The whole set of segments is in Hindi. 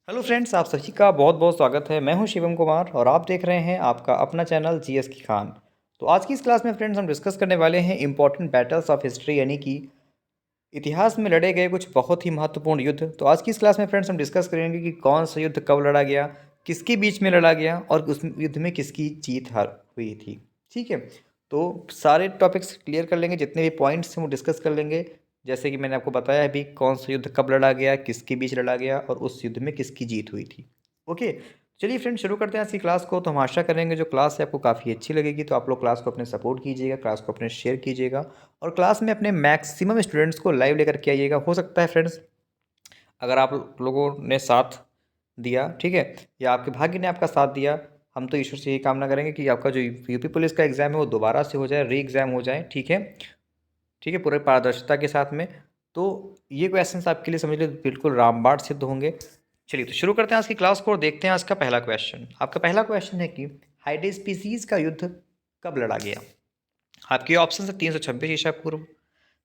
हेलो फ्रेंड्स, आप सभी का बहुत बहुत स्वागत है। मैं हूं शिवम कुमार और आप देख रहे हैं आपका अपना चैनल जीएस की खान। तो आज की इस क्लास में फ्रेंड्स हम डिस्कस करने वाले हैं इंपॉर्टेंट बैटल्स ऑफ हिस्ट्री, यानी कि इतिहास में लड़े गए कुछ बहुत ही महत्वपूर्ण युद्ध। तो आज की इस क्लास में फ्रेंड्स हम डिस्कस करेंगे कि कौन सा युद्ध कब लड़ा गया, किसके बीच में लड़ा गया और उस युद्ध में किसकी जीत हार हुई थी। ठीक है, तो सारे टॉपिक्स क्लियर कर लेंगे, जितने भी पॉइंट्स हैं वो डिस्कस कर लेंगे। जैसे कि मैंने आपको बताया अभी, कौन सा युद्ध कब लड़ा गया, किसके बीच लड़ा गया और उस युद्ध में किसकी जीत हुई थी। ओके, चलिए फ्रेंड्स शुरू करते हैं आज की क्लास को। तो हम आशा करेंगे जो क्लास है आपको काफ़ी अच्छी लगेगी। तो आप लोग क्लास को अपने सपोर्ट कीजिएगा, क्लास को अपने शेयर कीजिएगा और क्लास में अपने मैक्सिमम स्टूडेंट्स को लाइव लेकर के आइएगा। हो सकता है फ्रेंड्स अगर आप लोगों ने साथ दिया, ठीक है, या आपके भाग्य ने आपका साथ दिया, हम तो ईश्वर से यही कामना करेंगे कि आपका जो यूपी पुलिस का एग्ज़ाम है वो दोबारा से हो जाए, री एग्ज़ाम हो जाए। ठीक है, ठीक है, पूरे पारदर्शिता के साथ में। तो ये क्वेश्चंस आपके लिए समझ लीजिए बिल्कुल रामबाण सिद्ध होंगे। चलिए तो शुरू करते हैं आज की क्लास को और देखते हैं आज का पहला क्वेश्चन। आपका पहला क्वेश्चन है कि हाइडेस्पीसीज का युद्ध कब लड़ा गया। आपके ऑप्शन है 326 ईसा पूर्व,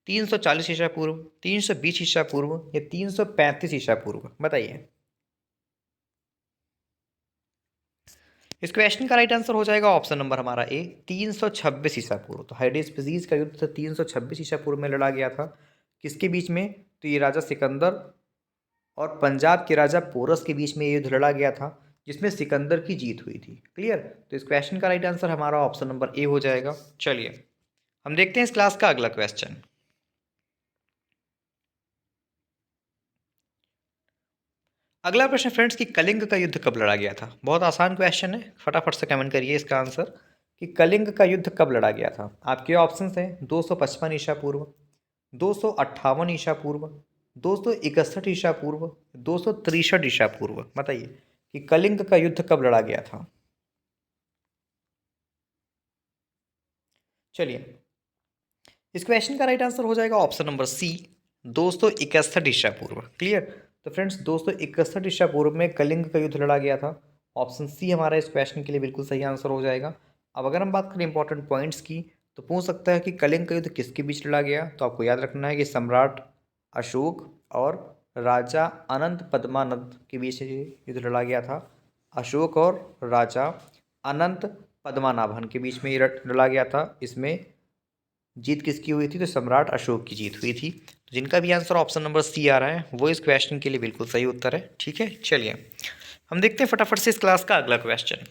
340 ईसा पूर्व, 320 ईसा पूर्व या 335 ईसा पूर्व। बताइए। इस क्वेश्चन का राइट आंसर हो जाएगा ऑप्शन नंबर हमारा ए, 326 ईसा पूर्व। तो हाइडेस्पीसीज का युद्ध 326 ईसा पूर्व में लड़ा गया था। किसके बीच में? तो ये राजा सिकंदर और पंजाब के राजा पोरस के बीच में ये युद्ध लड़ा गया था, जिसमें सिकंदर की जीत हुई थी। क्लियर? तो इस क्वेश्चन का राइट आंसर हमारा ऑप्शन नंबर ए हो जाएगा। चलिए हम देखते हैं इस क्लास का अगला क्वेश्चन। अगला प्रश्न फ्रेंड्स कि कलिंग का युद्ध कब लड़ा गया था। बहुत आसान क्वेश्चन है, फटाफट से कमेंट करिए इसका आंसर कि कलिंग का युद्ध कब लड़ा गया था। आपके ऑप्शंस हैं 255 ईसा पूर्व, 258 ईसा पूर्व, 261 ईसा पूर्व, 263 ईसा पूर्व। बताइए कि कलिंग का युद्ध कब लड़ा गया था। चलिए इस क्वेश्चन का राइट आंसर हो जाएगा ऑप्शन नंबर सी, 261 ईसा पूर्व। क्लियर? तो फ्रेंड्स 261 ईसा पूर्व में कलिंग का युद्ध लड़ा गया था। ऑप्शन सी हमारा इस क्वेश्चन के लिए बिल्कुल सही आंसर हो जाएगा। अब अगर हम बात करें इंपॉर्टेंट पॉइंट्स की, तो पूछ सकता है कि कलिंग का युद्ध किसके बीच लड़ा गया। तो आपको याद रखना है कि सम्राट अशोक और राजा अनंत पद्मानंद के बीच ये युद्ध लड़ा गया था। अशोक और राजा अनंत पद्मनाभन के बीच में ये लड़ा गया था। इसमें जीत किसकी हुई थी? तो सम्राट अशोक की जीत हुई थी। तो जिनका भी आंसर ऑप्शन नंबर सी आ रहा है वो इस क्वेश्चन के लिए बिल्कुल सही उत्तर है। ठीक है, चलिए हम देखते हैं फटाफट से इस क्लास का अगला क्वेश्चन।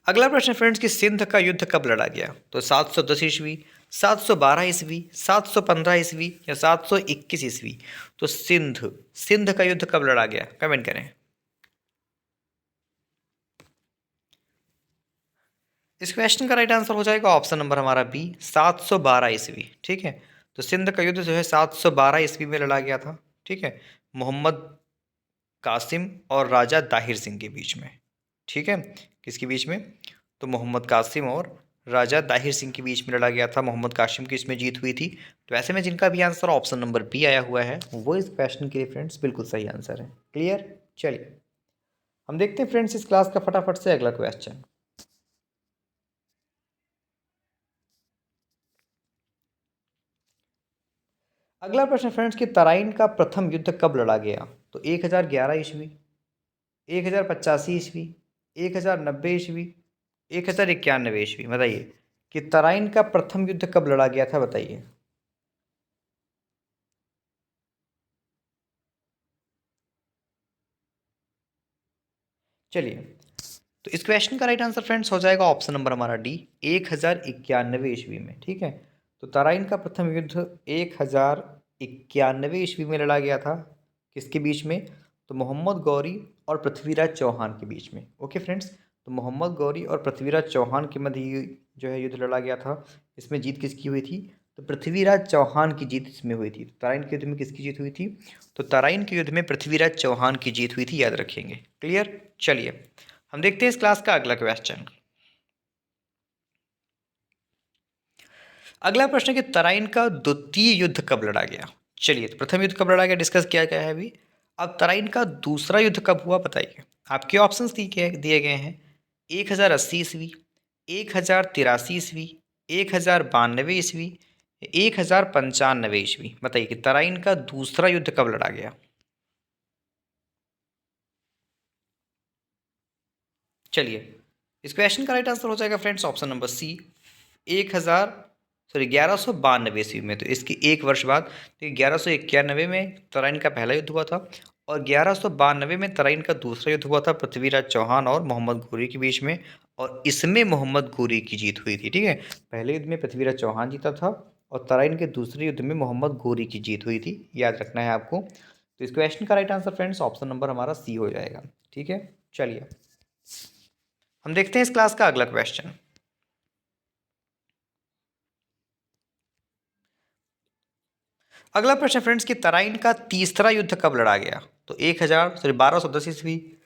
अगला प्रश्न फ्रेंड्स कि सिंध का युद्ध कब लड़ा गया। तो 710 ईस्वी, 712 ईस्वी, 715 ईस्वी या 721 ईस्वी। तो सिंध सिंध का युद्ध कब लड़ा गया, कमेंट करें। इस क्वेश्चन का राइट आंसर हो जाएगा ऑप्शन नंबर हमारा बी, 712 ईस्वी। ठीक है, तो सिंध का युद्ध जो है 712 ईस्वी में लड़ा गया था। ठीक है, मोहम्मद कासिम और राजा दाहिर सिंह के बीच में। ठीक है, किसके बीच में? तो मोहम्मद कासिम और राजा दाहिर सिंह के बीच में लड़ा गया था। मोहम्मद कासिम की इसमें जीत हुई थी। तो ऐसे में जिनका भी आंसर ऑप्शन नंबर बी आया हुआ है वो इस क्वेश्चन के लिए फ्रेंड्स बिल्कुल सही आंसर है। क्लियर? चलिए हम देखते हैं फ्रेंड्स इस क्लास का फटाफट से अगला क्वेश्चन। अगला प्रश्न फ्रेंड्स कि तराइन का प्रथम युद्ध कब लड़ा गया। तो 1011 ईस्वी, 1085 ईस्वी, 1090 ईस्वी, 1091 ईस्वी। बताइए कि तराइन का प्रथम युद्ध कब लड़ा गया था। बताइए। चलिए तो इस क्वेश्चन का राइट आंसर फ्रेंड्स हो जाएगा ऑप्शन नंबर हमारा डी, 1091 ईस्वी में। ठीक है, तो तराइन का प्रथम युद्ध 1091 ईस्वी में लड़ा गया था। किसके बीच में? तो मोहम्मद गौरी और पृथ्वीराज चौहान के बीच में। ओके फ्रेंड्स, तो मोहम्मद गौरी और पृथ्वीराज चौहान के मध्य जो है युद्ध लड़ा गया था। इसमें जीत किसकी हुई थी? तो पृथ्वीराज चौहान की जीत इसमें हुई थी। तराइन के युद्ध में किसकी जीत हुई थी? तो तराइन के युद्ध में पृथ्वीराज चौहान की जीत हुई थी, याद रखेंगे। क्लियर? चलिए हम देखते हैं इस क्लास का अगला क्वेश्चन। अगला प्रश्न है कि तराइन का द्वितीय युद्ध कब लड़ा गया। चलिए तो प्रथम युद्ध कब लड़ा गया डिस्कस किया गया है अभी। अब तराइन का दूसरा युद्ध कब हुआ बताइए। आपके ऑप्शंस दिए गए हैं 1080 ईस्वी, 1083 ईस्वी, 1092 ईस्वी, 1095 ईस्वी। बताइए कि तराइन का दूसरा युद्ध कब लड़ा गया। चलिए, इस क्वेश्चन का राइट आंसर हो जाएगा फ्रेंड्स ऑप्शन नंबर सी, 1192 ईस्वी में। तो इसकी एक वर्ष बाद, तो 1191 में तराइन का पहला युद्ध हुआ था और 1192 में तराइन का दूसरा युद्ध हुआ था पृथ्वीराज चौहान और मोहम्मद घोरी के बीच में, और इसमें मोहम्मद घोरी की जीत हुई थी। ठीक है, पहले युद्ध में पृथ्वीराज चौहान जीता था और तराइन के दूसरे युद्ध में मोहम्मद घोरी की जीत हुई थी, याद रखना है आपको। तो इस क्वेश्चन का right answer friends option number हमारा सी हो जाएगा। ठीक है, चलिए हम देखते हैं इस क्लास का अगला क्वेश्चन। अगला प्रश्न फ्रेंड्स कि तराइन का तीसरा युद्ध कब लड़ा गया? तो 1210 ईस्वी,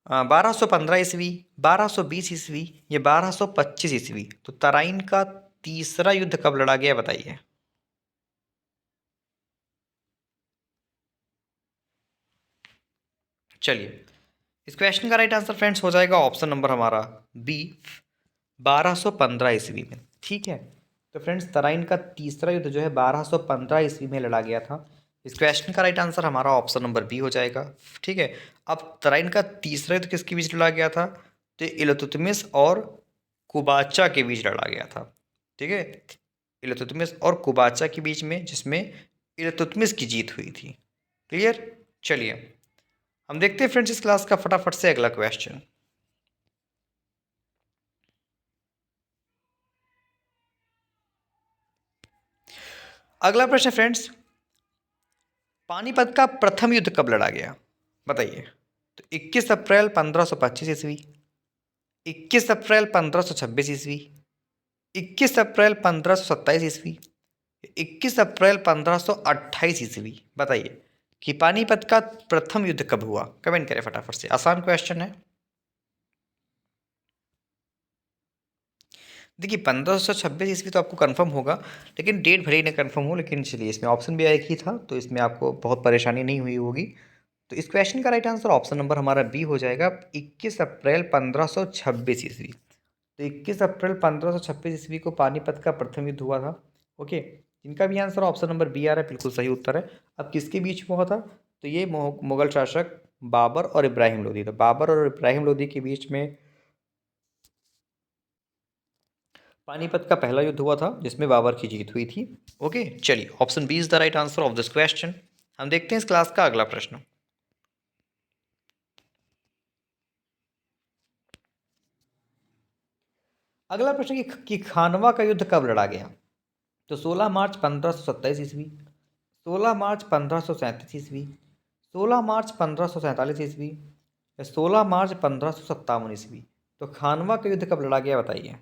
1215 ईस्वी, 1220 ईस्वी या 1225 ईस्वी। तो तराइन का तीसरा युद्ध कब लड़ा गया बताइए। चलिए, इस क्वेश्चन का राइट आंसर फ्रेंड्स हो जाएगा ऑप्शन नंबर हमारा बी, 1215 ईस्वी में। ठीक है, तो फ्रेंड्स तराइन का तीसरा युद्ध जो है 1215 ईस्वी में लड़ा गया था। इस क्वेश्चन का राइट आंसर हमारा ऑप्शन नंबर बी हो जाएगा। ठीक है, अब तराइन का तीसरा युद्ध किसके बीच लड़ा गया था? तो इलतुतमिश और कुबाचा के बीच लड़ा गया था। ठीक है, इलतुतमिश और कुबाचा के बीच में, जिसमें इलतुतमिश की जीत हुई थी। क्लियर? चलिए हम देखते हैं फ्रेंड्स इस क्लास का फटाफट से अगला क्वेश्चन। अगला प्रश्न फ्रेंड्स, पानीपत का प्रथम युद्ध कब लड़ा गया बताइए। तो 21 अप्रैल 1525 ईस्वी, 21 अप्रैल 1526 ईस्वी, 21 अप्रैल 1527 ईस्वी, 21 अप्रैल 1528 ईस्वी। बताइए कि पानीपत का प्रथम युद्ध कब हुआ। कमेंट करें फटाफट से, आसान क्वेश्चन है। देखिए 1526 ईस्वी तो आपको कंफर्म होगा, लेकिन डेट भले ही ना कंफर्म हो, लेकिन चलिए इसमें ऑप्शन भी एक ही था तो इसमें आपको बहुत परेशानी नहीं हुई होगी। तो इस क्वेश्चन का राइट आंसर ऑप्शन नंबर हमारा बी हो जाएगा, 21 अप्रैल 1526 ईस्वी। तो 21 अप्रैल 1526 ईस्वी को पानीपत का प्रथम युद्ध हुआ था। ओके, इनका भी आंसर ऑप्शन नंबर बी आ रहा है, बिल्कुल सही उत्तर है। अब किसके बीच में हुआ था? तो ये मुगल शासक बाबर और इब्राहिम लोदी था। बाबर और इब्राहिम लोदी के बीच में पानीपत का पहला युद्ध हुआ था, जिसमें बाबर की जीत हुई थी। ओके, चलिए option B is the right answer of this question. हम देखते हैं इस क्लास का अगला प्रश्न। अगला प्रश्न कि खानवा का युद्ध कब लड़ा गया? तो 16 मार्च 1527 ईस्वी, 16 मार्च 1537 ईस्वी, 16 मार्च 1547 ईस्वी या 16 मार्च 1557 ईस्वी। तो खानवा का युद्ध कब लड़ा गया बताइए।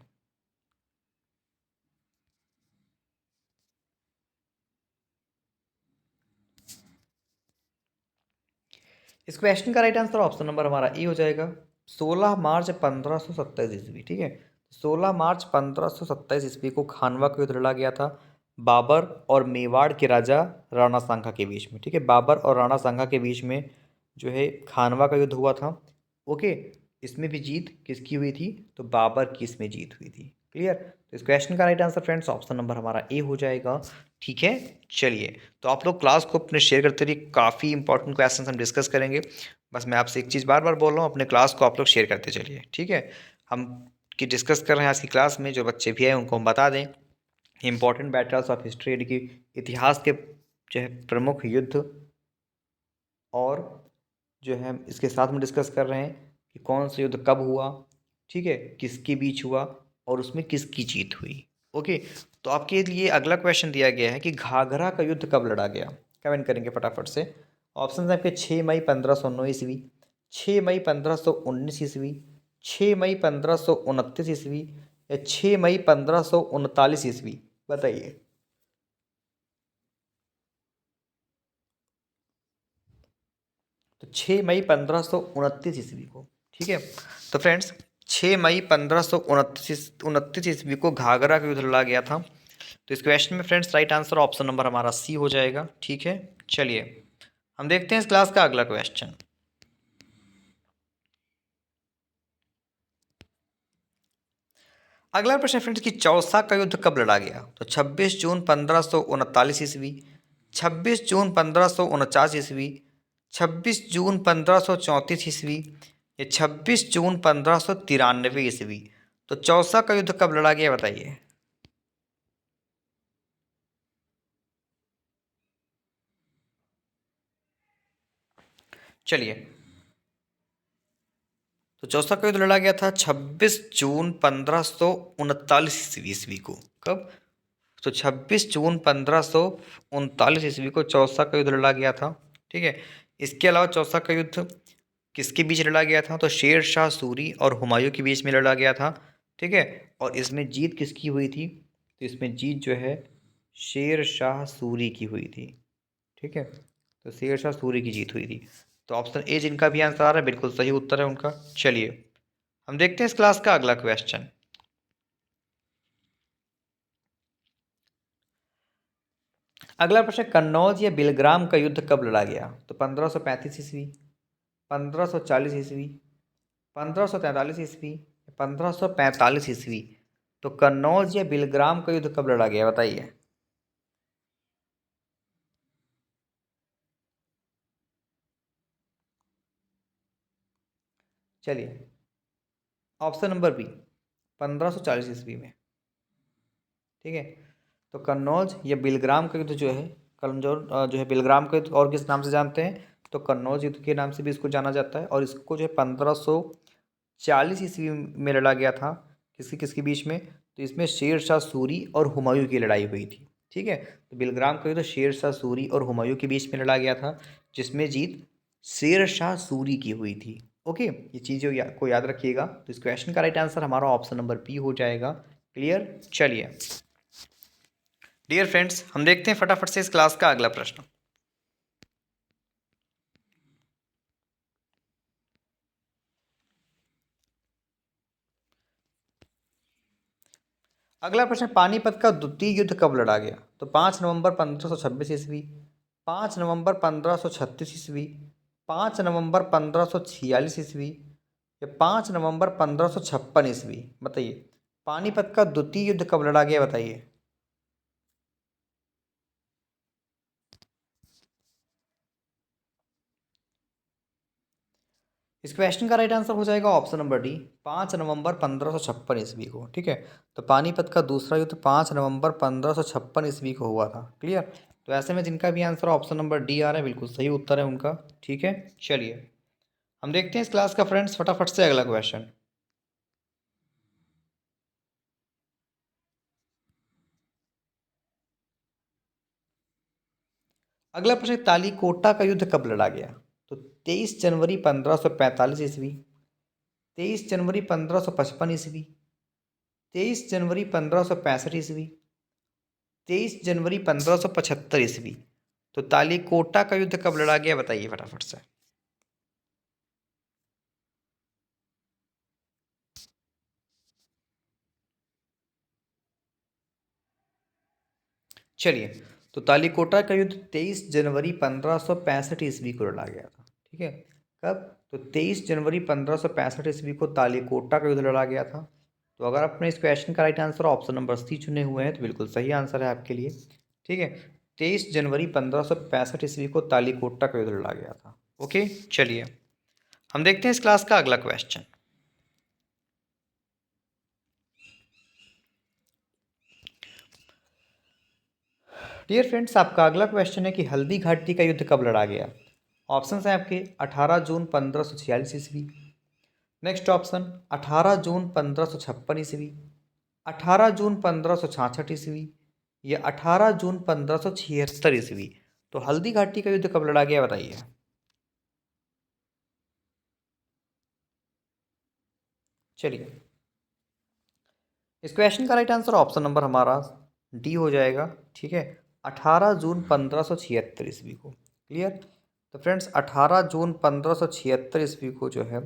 इस क्वेश्चन का राइट आंसर ऑप्शन नंबर हमारा ए हो जाएगा, 16 मार्च 1527 ईस्वी। ठीक है, 16 मार्च 1527 ईस्वी को खानवा का युद्ध लड़ा गया था बाबर और मेवाड़ के राजा राणा सांगा के बीच में। ठीक है, बाबर और राणा सांगा के बीच में जो है खानवा का युद्ध हुआ था। ओके, इसमें भी जीत किसकी हुई थी? तो बाबर की इसमें जीत हुई थी। क्लियर? तो इस क्वेश्चन का right answer friends option number हमारा ए हो जाएगा। ठीक है, चलिए तो आप लोग क्लास को अपने शेयर करते रहिए, काफ़ी इंपॉर्टेंट क्वेश्चन हम डिस्कस करेंगे। बस मैं आपसे एक चीज़ बार बार बोल रहा हूँ, अपने क्लास को आप लोग शेयर करते चलिए। ठीक है, हम की डिस्कस कर रहे हैं आज की क्लास में, जो बच्चे भी हैं उनको हम बता दें इंपॉर्टेंट बैटल्स ऑफ हिस्ट्री, यानी कि इतिहास के जो है प्रमुख युद्ध, और जो है इसके साथ में डिस्कस कर रहे हैं कि कौन सा युद्ध कब हुआ, ठीक है, किसके बीच हुआ और उसमें किसकी जीत हुई। ओके, तो आपके लिए अगला क्वेश्चन दिया गया है कि घाघरा का युद्ध कब लड़ा गया। कमेंट करेंगे फटाफट से। ऑप्शन है आपके 6 मई 1509 ईस्वी, 6 मई 1519 ईस्वी, 6 मई 1529 ईस्वी या 6 मई 1539 ईस्वी। बताइए। तो 6 मई 1529 ईस्वी को। ठीक है, तो फ्रेंड्स 6 मई 1529 ईस्वी को घाघरा का युद्ध लड़ा गया था। तो इस क्वेश्चन में friends right answer option number हमारा सी हो जाएगा। ठीक है, चलिए हम देखते हैं इस क्लास का अगला क्वेश्चन। अगला प्रश्न फ्रेंड्स कि चौसा का युद्ध कब लड़ा गया? तो 26 जून 1539 ईस्वी, 26 जून 1549 ईस्वी, 26 जून 1534 ईस्वी ये 26 जून 1593 ईस्वी। तो चौसा का युद्ध कब लड़ा गया बताइए। चलिए, तो चौसा का युद्ध लड़ा गया था 26 जून 1539 ईस्वी को। कब? तो 26 जून 1539 ईस्वी को चौसा का युद्ध लड़ा गया था। ठीक है। इसके अलावा चौसा का युद्ध किसके बीच लड़ा गया था? तो शेर शाह सूरी और हुमायूं के बीच में लड़ा गया था। ठीक है। और इसमें जीत किसकी हुई थी? तो इसमें जीत जो है शेर शाह सूरी की हुई थी। ठीक है। तो शेर शाह सूरी की जीत हुई थी। तो ऑप्शन ए जिनका भी आंसर आ रहा है बिल्कुल सही उत्तर है उनका। चलिए, हम देखते हैं इस क्लास का अगला क्वेश्चन। अगला प्रश्न, कन्नौज या बिलग्राम का युद्ध कब लड़ा गया? तो 1535 ईस्वी, 1540 ईस्वी, 1543 ईस्वी, 1545 ईस्वी। तो कन्नौज या बिलग्राम का युद्ध कब लड़ा गया बताइए। चलिए, ऑप्शन नंबर बी 1540 ईस्वी में। ठीक है। तो कन्नौज या बिलग्राम का युद्ध जो है, कलंजौर जो है बिलग्राम का युद्ध और किस नाम से जानते हैं? तो कन्नौज युद्ध के नाम से भी इसको जाना जाता है। और इसको जो है 1540 ईस्वी में लड़ा गया था। किसकी किसके बीच में? तो इसमें शेर शाह सूरी और हुमायूं की लड़ाई हुई थी। ठीक है। तो बिलग्राम का युद्ध शेर शाह सूरी और हुमायूं के बीच में लड़ा गया था, जिसमें जीत शेर शाह सूरी की हुई थी। ओके, ये चीज़ें को याद रखिएगा। तो इस क्वेश्चन का राइट आंसर हमारा ऑप्शन नंबर बी हो जाएगा। क्लियर? चलिए डियर फ्रेंड्स, हम देखते हैं फटाफट से इस क्लास का अगला प्रश्न। अगला प्रश्न, पानीपत का द्वितीय युद्ध कब लड़ा गया? तो 5 नवंबर 1526 ईस्वी, 5 नवंबर 1536 ईस्वी, 5 नवंबर 1546 ईस्वी, या 5 नवंबर 1556 ईस्वी। बताइए, पानीपत का द्वितीय युद्ध कब लड़ा गया बताइए। इस क्वेश्चन का राइट आंसर हो जाएगा ऑप्शन नंबर डी, 5 नवंबर 1556 ईस्वी को। ठीक है। तो पानीपत का दूसरा युद्ध 5 नवंबर 1556 ईस्वी को हुआ था। क्लियर? तो ऐसे में जिनका भी आंसर ऑप्शन नंबर डी आ रहा है बिल्कुल सही उत्तर है उनका। ठीक है। चलिए, हम देखते हैं इस क्लास का फ्रेंड्स फटाफट से अगला क्वेश्चन। अगला प्रश्न, तालीकोटा का युद्ध कब लड़ा गया? तो 23 जनवरी 1545 ईस्वी, 23 जनवरी 1555 ईस्वी, 23 जनवरी 1565 ईस्वी, 23 जनवरी 1575 ईस्वी। तो तालीकोटा का युद्ध कब लड़ा गया बताइए फटाफट से। चलिए, तो तालीकोटा का युद्ध 23 जनवरी 1565 ईस्वी को लड़ा गया था। ठीक है। कब? तो 23 जनवरी 1565 ईस्वी को तालीकोटा का युद्ध लड़ा गया था। तो अगर आपने इस क्वेश्चन का right answer option number C चुने हुए हैं तो बिल्कुल सही आंसर है आपके लिए। ठीक है। 23 जनवरी 1565 ईस्वी को तालीकोटा का युद्ध लड़ा गया था। ओके, चलिए हम देखते हैं इस क्लास का अगला क्वेश्चन। डियर फ्रेंड्स, आपका अगला क्वेश्चन है कि हल्दी घाटी का युद्ध कब लड़ा गया? ऑप्शन है आपके 18 जून 1546 ईस्वी, नेक्स्ट ऑप्शन 18 जून 1556 ईस्वी, 18 जून 1566 ईस्वी, या 18 जून 1576 ईस्वी। तो हल्दी घाटी का युद्ध कब लड़ा गया बताइए। चलिए, इस क्वेश्चन का राइट आंसर ऑप्शन नंबर हमारा डी हो जाएगा। ठीक है। 18 जून 1576 ईस्वी को। क्लियर? तो फ्रेंड्स 18 जून 1576 ईस्वी को जो है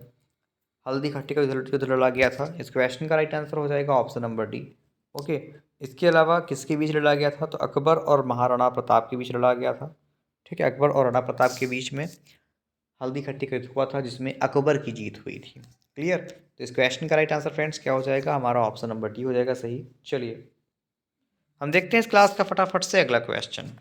हल्दी घाटी का युद्ध लड़ा गया था। इस क्वेश्चन का राइट आंसर हो जाएगा ऑप्शन नंबर डी। ओके। इसके अलावा किसके बीच लड़ा गया था? तो अकबर और महाराणा प्रताप के बीच लड़ा गया था। ठीक है। अकबर और राणा प्रताप के बीच में हल्दी खट्टी का युद्ध हुआ था, जिसमें अकबर की जीत हुई थी। क्लियर? तो इस क्वेश्चन का राइट आंसर फ्रेंड्स क्या हो जाएगा? हमारा ऑप्शन नंबर डी हो जाएगा सही। चलिए, हम देखते हैं इस क्लास का फटाफट से अगला क्वेश्चन।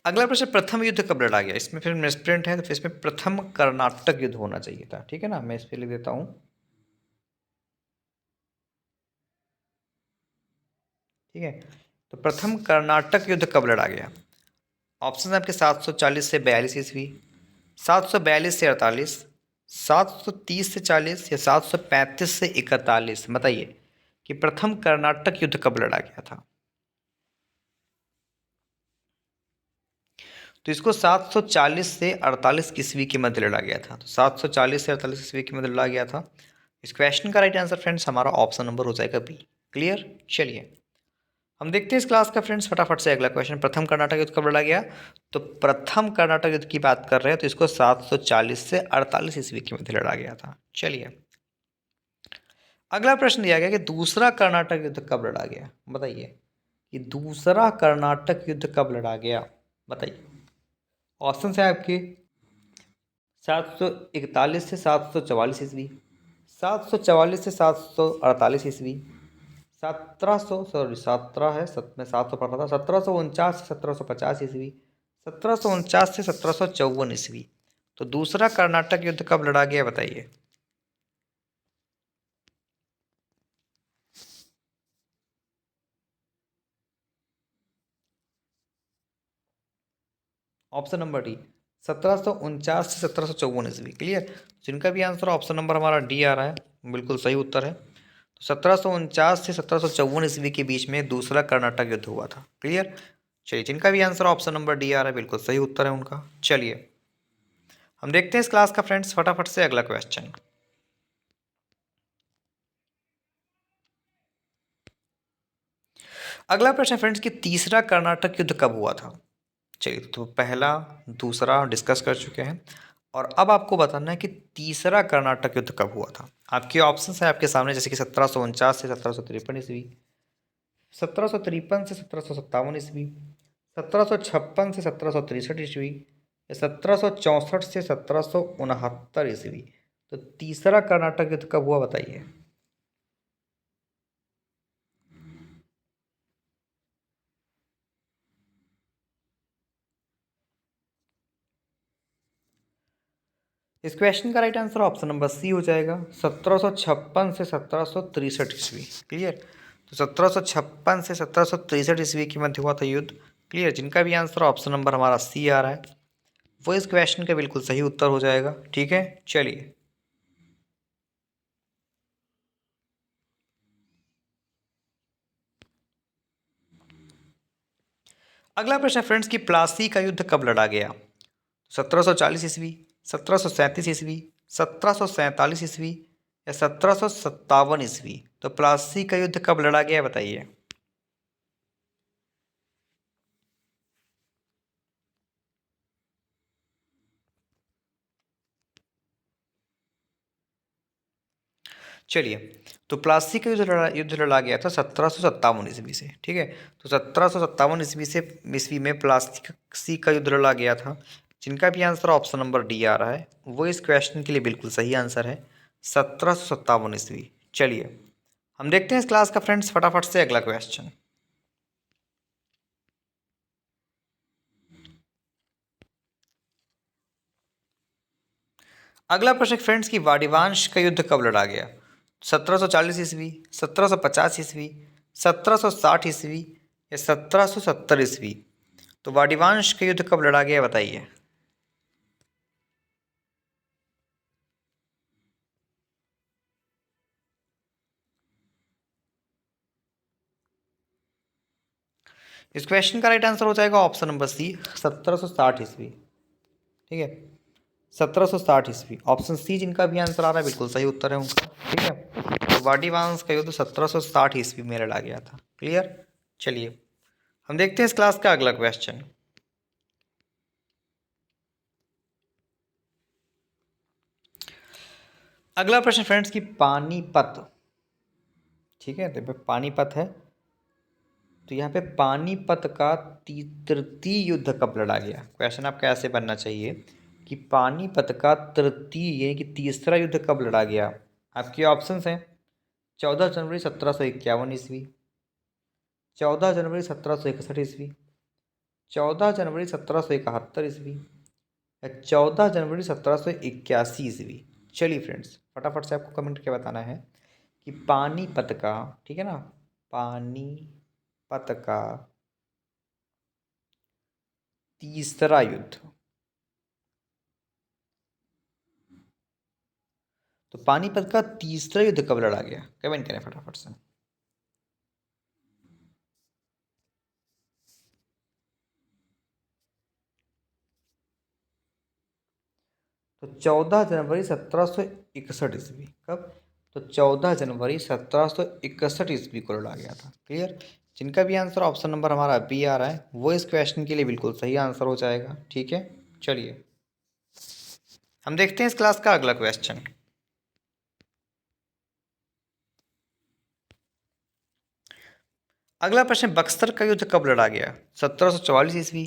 अगला प्रश्न, प्रथम युद्ध कब लड़ा गया? इसमें फिर मिसप्रिंट है तो फिर इसमें प्रथम कर्नाटक युद्ध होना चाहिए था, ठीक है ना। मैं इस पे लिख देता हूँ, ठीक है। तो प्रथम कर्नाटक युद्ध कब लड़ा गया? ऑप्शन आपके 740 से 42 ईस्वी, 742 से 48, 730 से 40 या 735 से 41। बताइए कि प्रथम कर्नाटक युद्ध कब लड़ा गया था। तो इसको 740 से 48 ईस्वी के मध्य लड़ा गया था। तो 740 से 48 ईस्वी के मध्य लड़ा गया था। इस क्वेश्चन का राइट आंसर फ्रेंड्स हमारा ऑप्शन नंबर हो जाएगा बी। क्लियर। चलिए हम देखते हैं इस क्लास का फ्रेंड्स फटाफट से अगला क्वेश्चन, प्रथम कर्नाटक युद्ध कब लड़ा गया? तो प्रथम कर्नाटक युद्ध की बात कर रहे हैं तो इसको 740 से 48 ईस्वी के मध्य लड़ा गया था। चलिए अगला प्रश्न दिया गया कि दूसरा कर्नाटक युद्ध कब लड़ा गया? बताइए कि दूसरा कर्नाटक युद्ध कब लड़ा गया? बताइए। ऑप्शन है आपके 741 से 744 ईस्वी, 744 से 748 ईस्वी, 1700 सॉरी 17 है में 700 पढ़ रहा था, 1749 से 1750 ईस्वी, 1749 से 1754 ईस्वी। तो दूसरा कर्नाटक युद्ध कब लड़ा गया? बताइए। ऑप्शन नंबर डी 1749 से 1754 ईस्वी। क्लियर। जिनका भी आंसर ऑप्शन नंबर हमारा डी आ रहा है बिल्कुल सही उत्तर है। तो 1749 से 1754 ईस्वी के बीच में दूसरा कर्नाटक युद्ध हुआ था। क्लियर। चलिए जिनका भी आंसर ऑप्शन नंबर डी आ रहा है बिल्कुल सही उत्तर है उनका। चलिए हम देखते हैं इस क्लास का फ्रेंड्स फटाफट से अगला क्वेश्चन। अगला प्रश्न फ्रेंड्स कि तीसरा कर्नाटक युद्ध कब हुआ था? चलिए तो पहला दूसरा डिस्कस कर चुके हैं और अब आपको बताना है कि तीसरा कर्नाटक युद्ध कब हुआ था। आपके ऑप्शंस है आपके सामने जैसे कि 1749 से 1753 ईस्वी, 1753 से 1757 ईस्वी, 1756 से 1763 ईस्वी या 1764 से 1769 ईस्वी। तो तीसरा कर्नाटक युद्ध कब हुआ? बताइए। इस क्वेश्चन का right answer option number C हो जाएगा, 1756 से 1763 ईस्वी। क्लियर। तो 1756 से 1763 ईस्वी के मध्य हुआ था युद्ध। क्लियर। जिनका भी आंसर ऑप्शन नंबर हमारा सी आ रहा है वो इस क्वेश्चन का बिल्कुल सही उत्तर हो जाएगा। ठीक है। चलिए अगला प्रश्न फ्रेंड्स कि प्लासी का युद्ध कब लड़ा गया? 1740 ईस्वी, 1737 ईस्वी, 1747 ईस्वी या 1757 ईस्वी। तो प्लासी का युद्ध कब लड़ा गया बताइए। चलिए तो प्लासी का युद्ध लड़ा गया था 1757 ईस्वी से। ठीक है। तो 1757 ईस्वी में प्लासी का युद्ध लड़ा गया था। जिनका भी आंसर ऑप्शन नंबर डी आ रहा है वो इस क्वेश्चन के लिए बिल्कुल सही आंसर है, 1757 ईस्वी। चलिए हम देखते हैं इस क्लास का फ्रेंड्स फटाफट से अगला क्वेश्चन। अगला प्रश्न फ्रेंड्स की वाडिवांश का युद्ध कब लड़ा गया? 1740 ईस्वी, 1750 ईस्वी, 1760 ईस्वी या 1770 ईस्वी। तो वाडिवांश का युद्ध कब लड़ा गया बताइए। इस क्वेश्चन का राइट आंसर हो जाएगा ऑप्शन नंबर सी, 1760 ईस्वी। ठीक है। 1760 ईस्वी ऑप्शन सी जिनका भी आंसर आ रहा है बिल्कुल सही उत्तर है उनका। ठीक है। तो वाडिवांश का युद्ध 1760 ईस्वी में लड़ा गया था। क्लियर। चलिए हम देखते हैं इस क्लास का अगला क्वेश्चन। अगला प्रश्न फ्रेंड्स की पानीपत। ठीक है। तो पानीपत है तो यहाँ पे पानीपत का तृतीय युद्ध कब लड़ा गया? क्वेश्चन आपका ऐसे बनना चाहिए कि पानीपत का तृतीय यानी कि तीसरा युद्ध कब लड़ा गया? आपके ऑप्शंस हैं 14 जनवरी 1751 ईस्वी, 14 जनवरी 1761 ईस्वी, 14 जनवरी 1771 ईस्वी या 14 जनवरी 1781 ईस्वी। चलिए फ्रेंड्स, फटाफट से आपको कमेंट करके बताना है कि पानीपत का, ठीक है ना, पानीपत का तीसरा युद्ध, तो पानीपत का तीसरा युद्ध कब लड़ा गया? कमेंट करें फटाफट से। तो 14 जनवरी 1761 ईस्वी। कब? तो 14 जनवरी 1761 ईस्वी को लड़ा गया था। क्लियर? जिनका भी आंसर ऑप्शन नंबर हमारा बी आ रहा है वो इस क्वेश्चन के लिए बिल्कुल सही आंसर हो जाएगा। ठीक है, चलिए हम देखते हैं इस क्लास का अगला क्वेश्चन। अगला प्रश्न, बक्सर का युद्ध कब लड़ा गया? 1744 ईस्वी,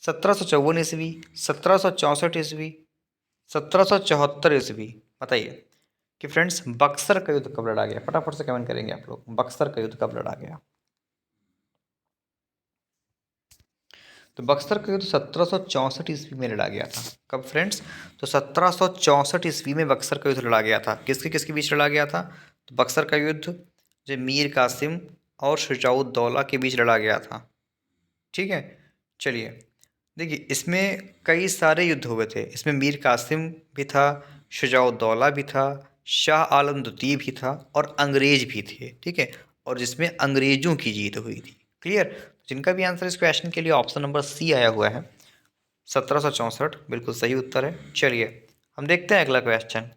1754 ईस्वी, 1764 ईस्वी, 1774 ईस्वी। बताइए कि फ्रेंड्स बक्सर का युद्ध कब लड़ा गया? फटाफट से कमेंट करेंगे आप लोग, बक्सर का युद्ध कब लड़ा गया? तो बक्सर का युद्ध 1764 ईस्वी में लड़ा गया था। कब फ्रेंड्स? तो 1764 ईस्वी में बक्सर का युद्ध लड़ा गया था। किसके किसके बीच लड़ा गया था? तो बक्सर का युद्ध जो मीर कासिम और शुजाउद्दौला के बीच लड़ा गया था। ठीक है, चलिए देखिए इसमें कई सारे युद्ध हुए थे। इसमें मीर कासिम भी था, शुजाउद्दौला भी था, शाह आलम द्वितीय भी था और अंग्रेज भी थे। ठीक है, और जिसमें अंग्रेजों की जीत हुई थी। क्लियर? जिनका भी आंसर इस क्वेश्चन के लिए ऑप्शन नंबर सी आया हुआ है, 1764 बिल्कुल सही उत्तर है। चलिए हम देखते हैं अगला क्वेश्चन।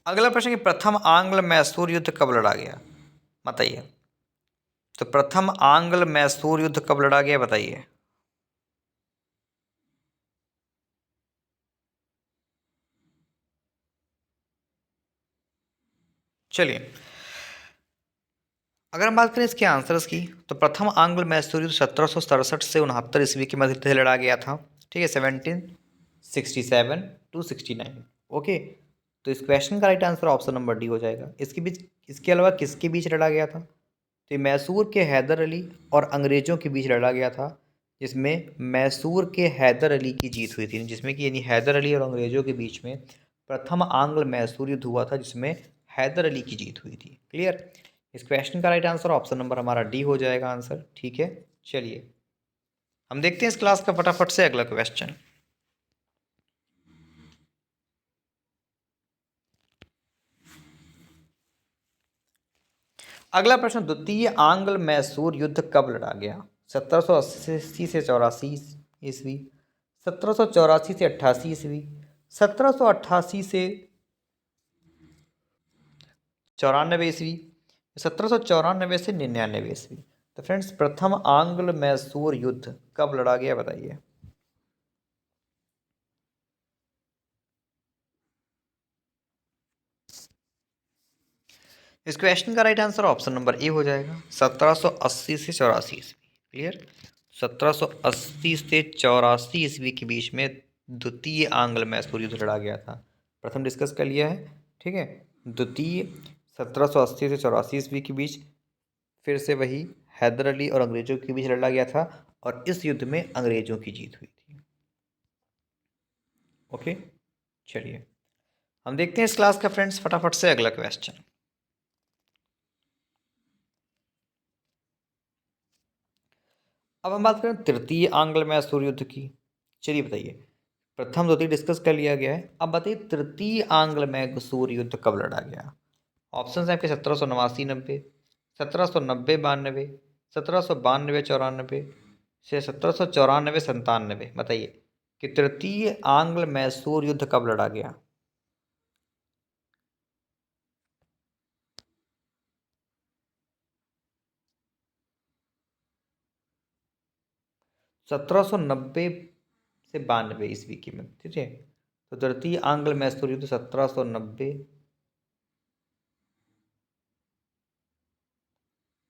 अगला प्रश्न कि प्रथम आंग्ल मैसूर युद्ध कब लड़ा गया? बताइए। तो प्रथम आंग्ल मैसूर युद्ध कब लड़ा गया बताइए। चलिए अगर हम बात करें इसके आंसर्स की, तो प्रथम आंग्ल मैसूर युद्ध 1767 से 69 ईस्वी के मध्य लड़ा गया था। ठीक है, 1767 to 69। ओके, तो इस क्वेश्चन का right answer option number D हो जाएगा। इसके बीच, इसके अलावा किसके बीच लड़ा गया था? तो ये मैसूर के हैदर अली और अंग्रेजों के बीच लड़ा गया था, जिसमें मैसूर के हैदर अली की जीत हुई थी। जिसमें कि यानी हैदर अली और अंग्रेजों के बीच में प्रथम आंग्ल मैसूर युद्ध हुआ था, जिसमें हैदर अली की जीत हुई थी। क्लियर? इस क्वेश्चन का राइट आंसर ऑप्शन नंबर हमारा डी हो जाएगा आंसर। ठीक है, चलिए हम देखते हैं इस क्लास का फटाफट से अगला क्वेश्चन। अगला प्रश्न, द्वितीय आंग्ल मैसूर युद्ध कब लड़ा गया? 1780 से 84 ईस्वी, 1784 से 88 ईस्वी, 1788 से 94 ईस्वी, 1794 से 99 ईस्वी। तो फ्रेंड्स प्रथम आंग्ल मैसूर युद्ध कब लड़ा गया बताइए। इस क्वेश्चन का right answer option number A हो जाएगा, 1780 से 84 ईस्वी। क्लियर? 1780 से 84 ईस्वी के बीच में द्वितीय आंग्ल मैसूर युद्ध लड़ा गया था। प्रथम डिस्कस कर लिया है। ठीक है, द्वितीय 1780 से 84 ईस्वी के बीच फिर से वही हैदर अली और अंग्रेजों के बीच लड़ा गया था, और इस युद्ध में अंग्रेजों की जीत हुई थी। ओके, चलिए हम देखते हैं इस क्लास का फ्रेंड्स फटाफट से अगला क्वेश्चन। अब हम बात करें तृतीय आंग्ल मैसूर युद्ध की। चलिए बताइए, प्रथम द्वितीय डिस्कस कर लिया गया है, अब बताइए तृतीय आंग्ल मैसूर युद्ध कब लड़ा गया? ऑप्शन है आपके 1789 90, 1790 92, 1792 94 से 1794 97। बताइए कि तृतीय आंग्ल मैसूर युद्ध कब लड़ा गया? 1790 से 92 ईस्वी की में। ठीक है, तो तृतीय आंग्ल मैसूर युद्ध 1790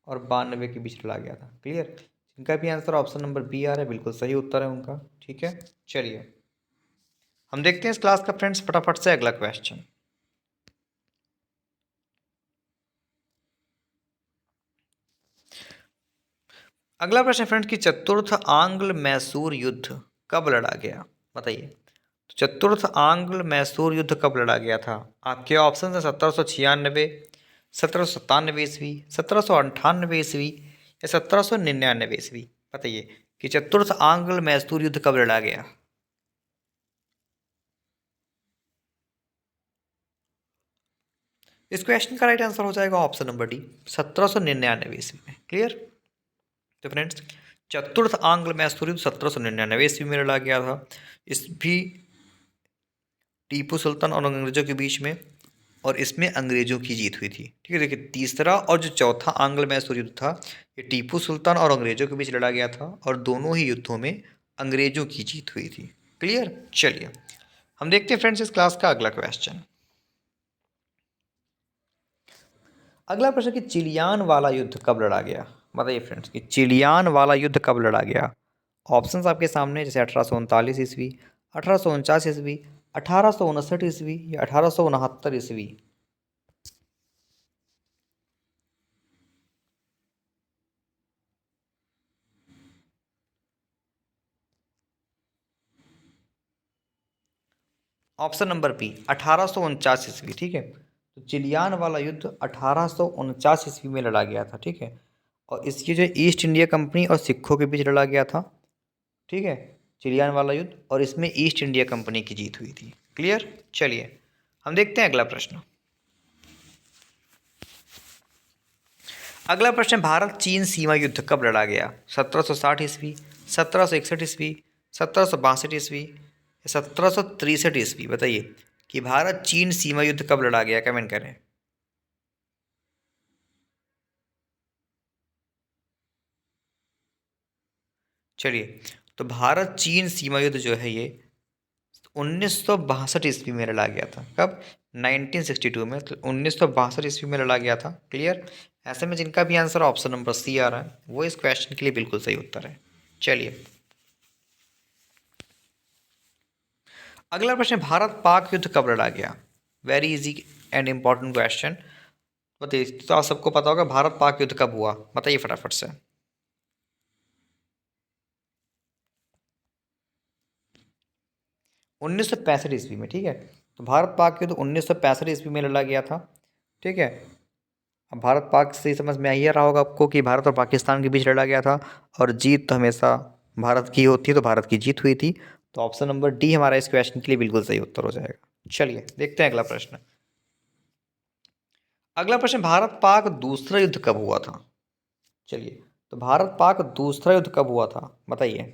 और 92 के बीच लड़ा गया था। क्लियर? इनका भी आंसर ऑप्शन नंबर बी आ रहा है, बिल्कुल सही उत्तर है उनका। ठीक है, चलिए हम देखते हैं इस क्लास का फ्रेंड्स फटाफट से अगला क्वेश्चन। अगला प्रश्न फ्रेंड्स कि चतुर्थ आंग्ल मैसूर युद्ध कब लड़ा गया, बताइए। तो चतुर्थ आंग्ल मैसूर युद्ध कब लड़ा गया था? आपके ऑप्शन है 1796, 1797 ईस्वी, 1798 ईस्वी या 1799 ईस्वी। बताइए कि चतुर्थ आंग्ल मैसूर युद्ध कब लड़ा गया। इस क्वेश्चन का राइट आंसर हो जाएगा ऑप्शन नंबर डी, 1799 ईस्वी में। क्लियर। तो फ्रेंड्स चतुर्थ आंग्ल मैसूर युद्ध 1799 ईस्वी में लड़ा गया था। इस भी टीपू सुल्तान और अंग्रेजों के बीच में, और इसमें अंग्रेजों की जीत हुई थी। ठीक है, देखिए तीसरा और जो चौथा आंग्ल मैसूर युद्ध था ये टीपू सुल्तान और अंग्रेजों के बीच लड़ा गया था, और दोनों ही युद्धों में अंग्रेजों की जीत हुई थी। क्लियर। चलिए हम देखते हैं फ्रेंड्स इस क्लास का अगला क्वेश्चन। अगला प्रश्न कि चिलियान वाला युद्ध कब लड़ा गया। बताइए फ्रेंड्स कि चिलियान वाला युद्ध कब लड़ा गया। ऑप्शंस आपके सामने, जैसे 1839 ईस्वी, 1849 ईस्वी, 1859 ईस्वी या 1869 ईस्वी। ऑप्शन नंबर बी 1849 ईस्वी। ठीक है, तो चिलियान वाला युद्ध 1849 ईस्वी में लड़ा गया था। ठीक है, और इसकी जो ईस्ट इंडिया कंपनी और सिखों के बीच लड़ा गया था। ठीक है, चिलियान वाला युद्ध, और इसमें ईस्ट इंडिया कंपनी की जीत हुई थी। क्लियर। चलिए हम देखते हैं अगला प्रश्न। अगला प्रश्न, भारत चीन सीमा युद्ध कब लड़ा गया। 1760 ईस्वी, 1761 ईस्वी, 1762 ईस्वी या 1763 ईस्वी। बताइए कि भारत चीन सीमा युद्ध कब लड़ा गया, कमेंट करें। चलिए, तो भारत चीन सीमा युद्ध जो है ये 1962 ईस्वी में लड़ा गया था। कब? 1962 में। तो 1962 ईस्वी में लड़ा गया था। क्लियर। ऐसे में जिनका भी आंसर ऑप्शन नंबर सी आ रहा है वो इस क्वेश्चन के लिए बिल्कुल सही उत्तर है। चलिए अगला प्रश्न, भारत पाक युद्ध कब लड़ा गया। Very easy and important question. बताइए, तो आप सबको पता होगा भारत पाक युद्ध कब हुआ, बताइए फटाफट से। 1965 ईस्वी में। ठीक है, तो भारत पाक युद्ध 1965 ईस्वी में लड़ा गया था। ठीक है, अब भारत पाक से ही समझ में आ ही रहा होगा आपको कि भारत और पाकिस्तान के बीच लड़ा गया था, और जीत तो हमेशा भारत की होती है, तो भारत की जीत हुई थी। तो ऑप्शन नंबर डी हमारा इस क्वेश्चन के लिए बिल्कुल सही उत्तर हो जाएगा। चलिए देखते हैं अगला प्रश्न। अगला प्रश्न, भारत पाक दूसरा युद्ध कब हुआ था। चलिए, तो भारत पाक दूसरा युद्ध कब हुआ था, बताइए।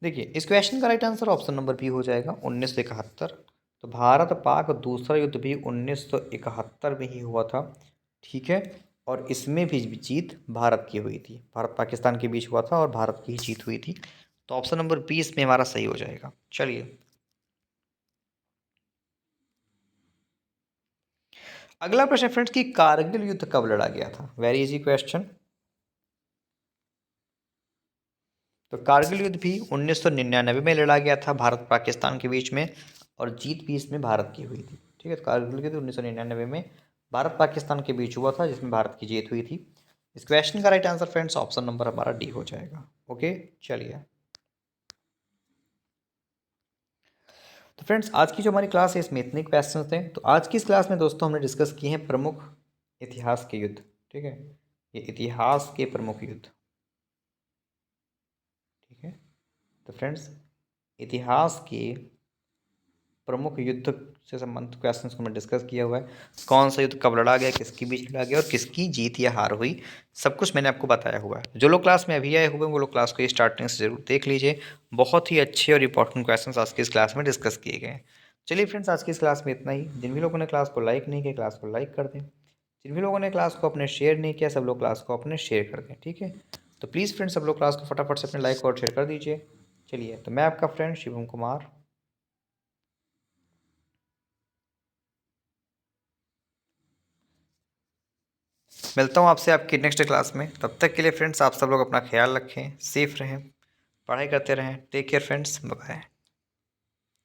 देखिए इस क्वेश्चन का right answer option number B हो जाएगा, 1971। तो भारत पाक दूसरा युद्ध भी 1971 में ही हुआ था। ठीक है, और इसमें भी जीत भारत की हुई थी। भारत पाकिस्तान के बीच हुआ था और भारत की ही जीत हुई थी। तो ऑप्शन नंबर बी इसमें हमारा सही हो जाएगा। चलिए अगला प्रश्न फ्रेंड्स कि कारगिल युद्ध कब लड़ा गया था। Very easy question. तो कारगिल युद्ध भी 1999 में लड़ा गया था भारत पाकिस्तान के बीच में, और जीत भी इसमें भारत की हुई थी। ठीक है, तो कारगिल युद्ध 1999 में भारत पाकिस्तान के बीच हुआ था, जिसमें भारत की जीत हुई थी। इस क्वेश्चन का right answer friends option number हमारा डी हो जाएगा। ओके चलिए, तो फ्रेंड्स आज की जो हमारी क्लास है इसमें इतने क्वेश्चन थे। तो आज की इस क्लास में दोस्तों हमने डिस्कस किए हैं प्रमुख इतिहास के युद्ध। ठीक है, ये इतिहास के प्रमुख युद्ध। ठीक है, तो फ्रेंड्स इतिहास के प्रमुख युद्ध से संबंधित क्वेश्चन को हमने डिस्कस किया हुआ है। कौन सा युद्ध कब लड़ा गया, किसके बीच लड़ा गया और किसकी जीत या हार हुई, सब कुछ मैंने आपको बताया हुआ है। जो लोग क्लास में अभी आए हुए हैं वो लोग क्लास को स्टार्टिंग से जरूर देख लीजिए। बहुत ही अच्छे और इंपॉर्टेंट क्वेश्चन आज की इस क्लास में डिस्कस किए गए हैं। चलिए फ्रेंड्स आज की इस क्लास में इतना ही। जिन भी लोगों ने क्लास को लाइक नहीं किया क्लास को लाइक कर दें। जिन भी लोगों ने क्लास को अपने शेयर नहीं किया सब लोग क्लास को अपने शेयर कर दें। ठीक है, तो प्लीज़ फ्रेंड्स सब लोग क्लास को फटाफट से अपने लाइक और शेयर कर दीजिए। चलिए, तो मैं आपका फ्रेंड शिवम कुमार मिलता हूँ आपसे आपकी नेक्स्ट क्लास में। तब तक के लिए फ्रेंड्स आप सब लोग अपना ख्याल रखें, सेफ रहें, पढ़ाई करते रहें। Take care friends, bye bye.